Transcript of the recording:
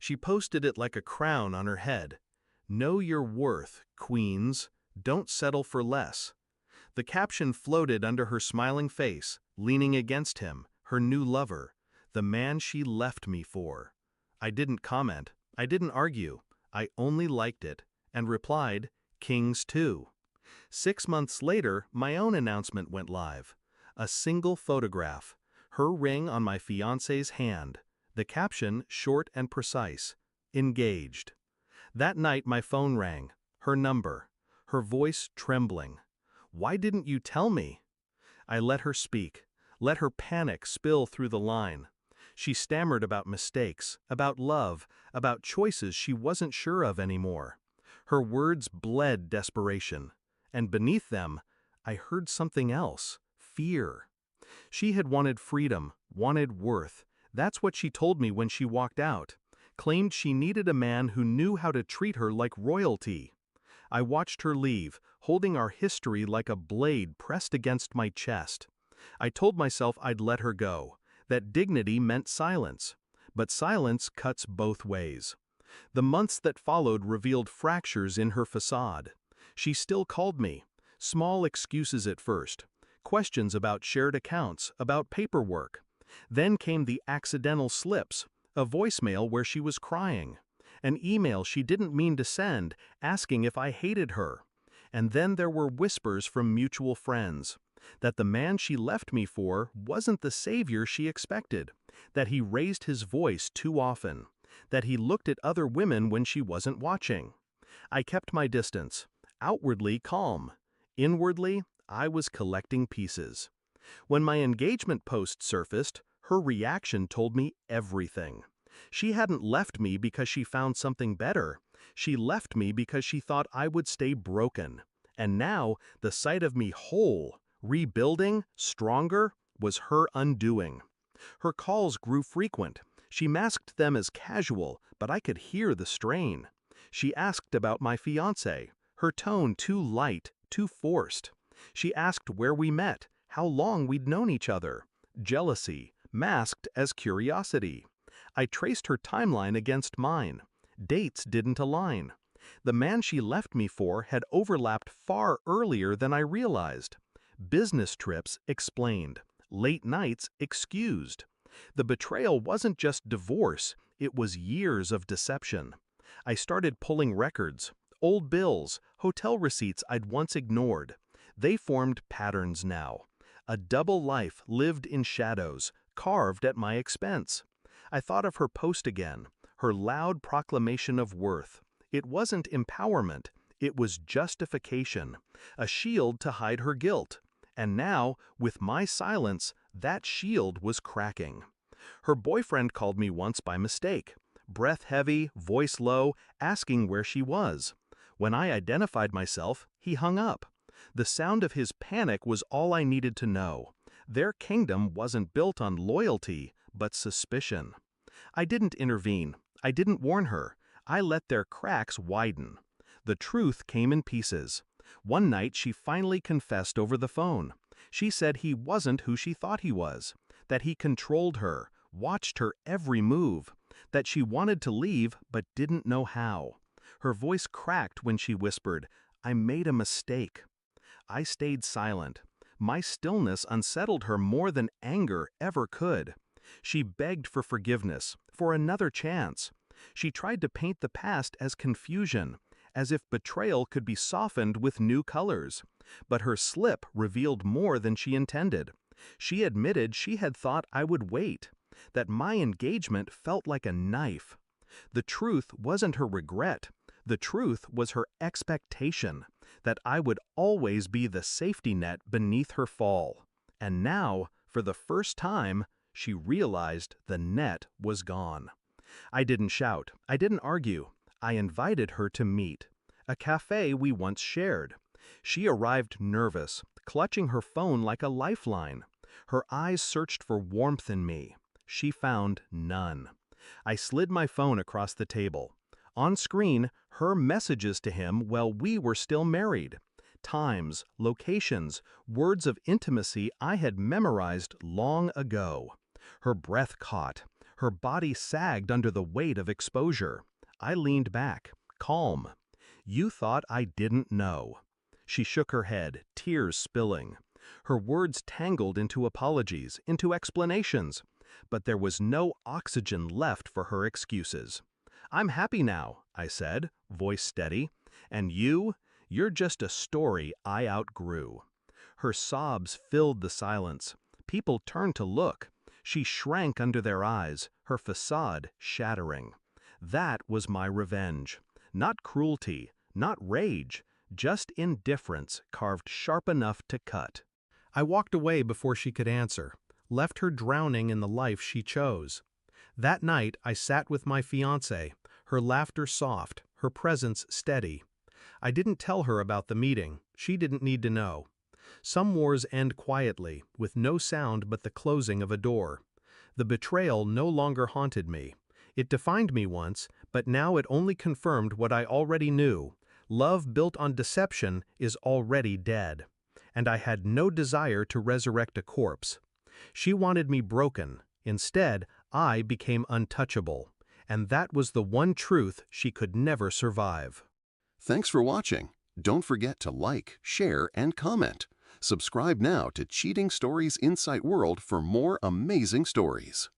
She posted it like a crown on her head. "Know your worth, queens. Don't settle for less." The caption floated under her smiling face, leaning against him, her new lover, the man she left me for. I didn't comment. I didn't argue. I only liked it, and replied, "Kings too." 6 months later, my own announcement went live. A single photograph, her ring on my fiancé's hand, the caption short and precise, "Engaged." That night my phone rang, her number, her voice trembling. "Why didn't you tell me?" I let her speak, let her panic spill through the line. She stammered about mistakes, about love, about choices she wasn't sure of anymore. Her words bled desperation. And beneath them, I heard something else, fear. She had wanted freedom, wanted worth. That's what she told me when she walked out. Claimed she needed a man who knew how to treat her like royalty. I watched her leave, holding our history like a blade pressed against my chest. I told myself I'd let her go, that dignity meant silence. But silence cuts both ways. The months that followed revealed fractures in her facade. She still called me. Small excuses at first. Questions about shared accounts, about paperwork. Then came the accidental slips, a voicemail where she was crying, an email she didn't mean to send, asking if I hated her. And then there were whispers from mutual friends, that the man she left me for wasn't the savior she expected, that he raised his voice too often, that he looked at other women when she wasn't watching. I kept my distance, outwardly calm. Inwardly, I was collecting pieces. When my engagement post surfaced, her reaction told me everything. She hadn't left me because she found something better. She left me because she thought I would stay broken. And now, the sight of me whole, rebuilding, stronger, was her undoing. Her calls grew frequent. She masked them as casual, but I could hear the strain. She asked about my fiancé, her tone too light, too forced. She asked where we met, how long we'd known each other. Jealousy, masked as curiosity. I traced her timeline against mine. Dates didn't align. The man she left me for had overlapped far earlier than I realized. Business trips explained. Late nights excused. The betrayal wasn't just divorce, it was years of deception. I started pulling records, old bills, hotel receipts I'd once ignored. They formed patterns now. A double life lived in shadows, carved at my expense. I thought of her post again, her loud proclamation of worth. It wasn't empowerment, it was justification, a shield to hide her guilt. And now, with my silence, that shield was cracking. Her boyfriend called me once by mistake, breath heavy, voice low, asking where she was. When I identified myself, he hung up. The sound of his panic was all I needed to know. Their kingdom wasn't built on loyalty, but suspicion. I didn't intervene. I didn't warn her. I let their cracks widen. The truth came in pieces. One night she finally confessed over the phone. She said he wasn't who she thought he was, that he controlled her, watched her every move, that she wanted to leave but didn't know how. Her voice cracked when she whispered, "I made a mistake." I stayed silent. My stillness unsettled her more than anger ever could. She begged for forgiveness, for another chance. She tried to paint the past as confusion, as if betrayal could be softened with new colors. But her slip revealed more than she intended. She admitted she had thought I would wait, that my engagement felt like a knife. The truth wasn't her regret. The truth was her expectation, that I would always be the safety net beneath her fall. And now, for the first time, she realized the net was gone. I didn't shout. I didn't argue. I invited her to meet. A cafe we once shared. She arrived nervous, clutching her phone like a lifeline. Her eyes searched for warmth in me. She found none. I slid my phone across the table. On screen, her messages to him while we were still married. Times, locations, words of intimacy I had memorized long ago. Her breath caught. Her body sagged under the weight of exposure. I leaned back, calm. You thought I didn't know. She shook her head, tears spilling. Her words tangled into apologies, into explanations. But there was no oxygen left for her excuses. I'm happy now, I said, voice steady. And you're just a story I outgrew. Her sobs filled the silence. People turned to look. She shrank under their eyes, her facade shattering. That was my revenge. Not cruelty, not rage, just indifference carved sharp enough to cut. I walked away before she could answer, left her drowning in the life she chose. That night I sat with my fiancée, her laughter soft, her presence steady. I didn't tell her about the meeting. She didn't need to know. Some wars end quietly, with no sound but the closing of a door. The betrayal no longer haunted me. It defined me once, but now it only confirmed what I already knew. Love built on deception is already dead. And I had no desire to resurrect a corpse. She wanted me broken. Instead, I became untouchable. And that was the one truth she could never survive. Thanks for watching. Don't forget to like, share, and comment. Subscribe now to Cheating Stories Insight World for more amazing stories.